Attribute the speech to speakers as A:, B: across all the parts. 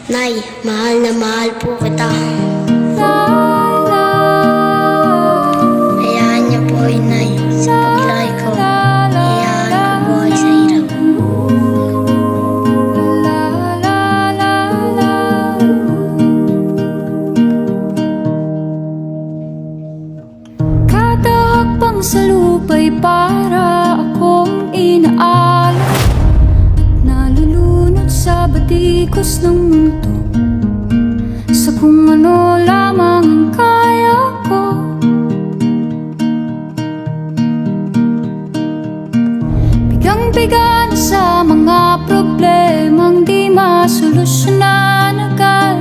A: Nay, mahal na mahal po kita. Hayaan niyo po, Inay. Sa paglaki ko, hayaan ko buhay sa hirap.
B: Kada hakbang sa lupa'y para akong inaalala, nalulunod sa batikos ng mundo, sa kung ano lamang ang kaya ko. Bigang-biga na sa mga problemang di masolusyonan agad,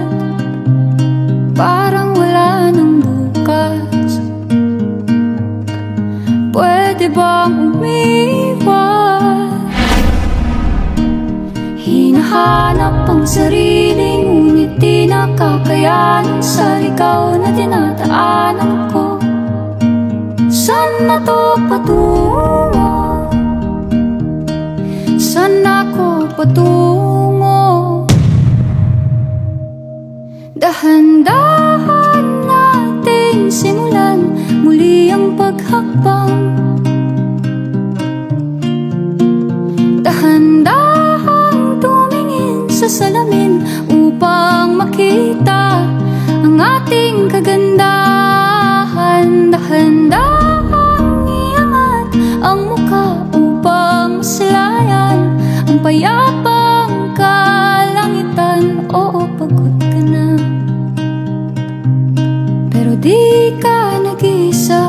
B: parang wala nang bukas. Pwede bang umiwas? Hinahanap ang sarili, ngunit di nakakayanan sa ligaw na dinadaanan ko. Saan na to patungo? Saan ako patungo? Dahan-dahan natin simulan muli ang paghakbang. Dahan-dahan tumingin sa salamin upang makita ang ating kagandahan. Dahan-dahan iangat ang mukha upang maslayan ang payapang kalangitan. Oo, pagod ka na, pero di ka nag-isa,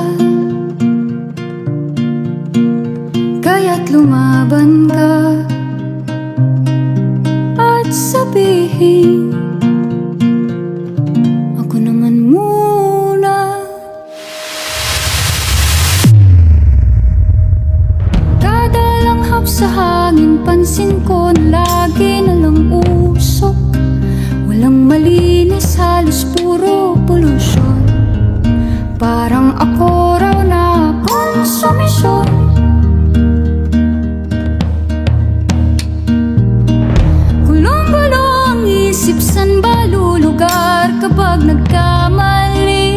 B: kaya't lumaban ka at sabihin, ako naman muna. Kada langhap sa hangin, pansin ko na lagi na lang usok. Walang malinis, halos puro polusyon. Parang ako raw na konsumisyon. Gulong-gulo ang isip, san ba lulugar kapag nagkamali?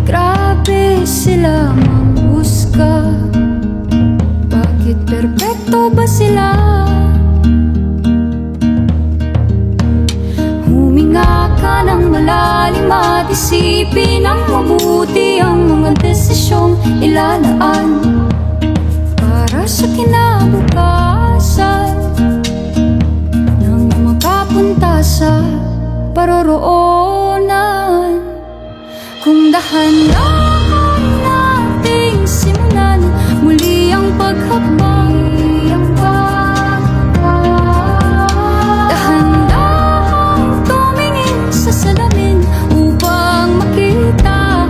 B: Grabe sila manghusga, bakit perpekto ba sila? Huminga ka ng malalim at isipin ng mabuti ang mga desisyong ilalaan para sa kinabukasan, nang makapunta sa paroroonan. Kung dahan-dahan nating simulan muli ang paghakbang, dahan-dahan tumingin sa salamin upang makita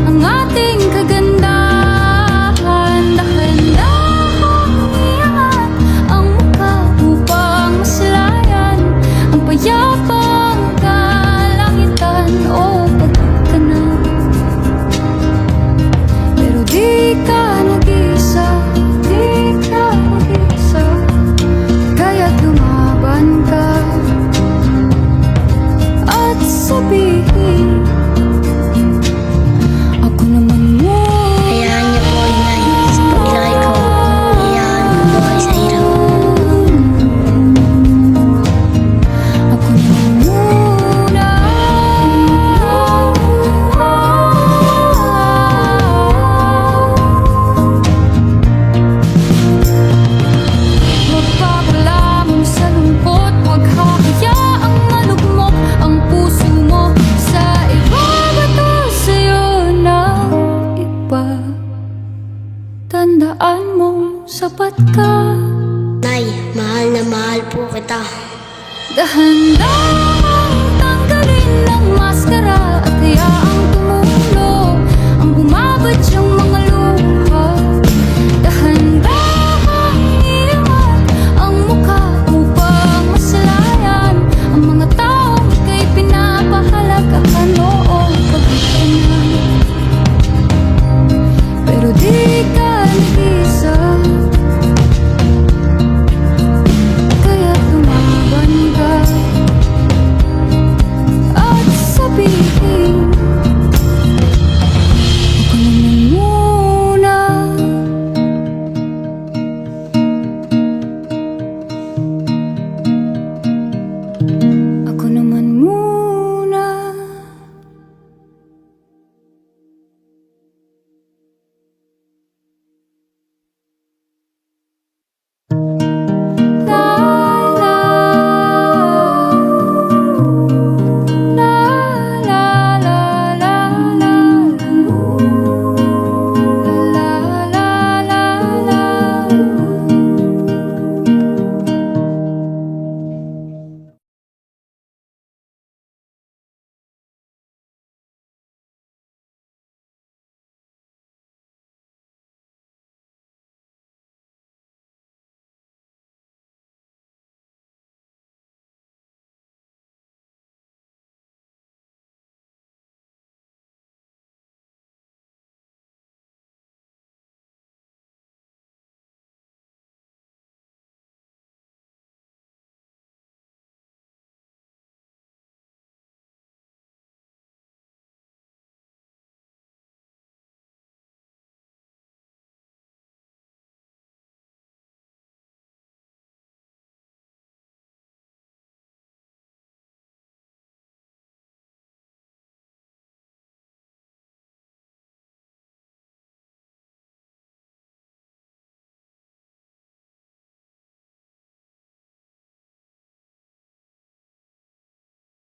B: ang ating kagandahan. Dahan-dahan iangat ang mukha upang maslayan ang payapang kalangitan. O pagod ka na, pero di ka nag-isa, di ka nag-isa, kaya't lumaban ka at sabihin, ako naman mo.
A: Hayaan niyo po, Inay. Sa paglaki ko, hayaan ko buhay sa hirap.
B: Ako naman muna. Magpapalamon sa lungkot, huwag hahayaang malugmok ang puso mo sa iba. Bato sa'yo ng iba, tandaan mo sapat ka.
A: Nay, mahal na mahal po kita.
B: Dahan-dahan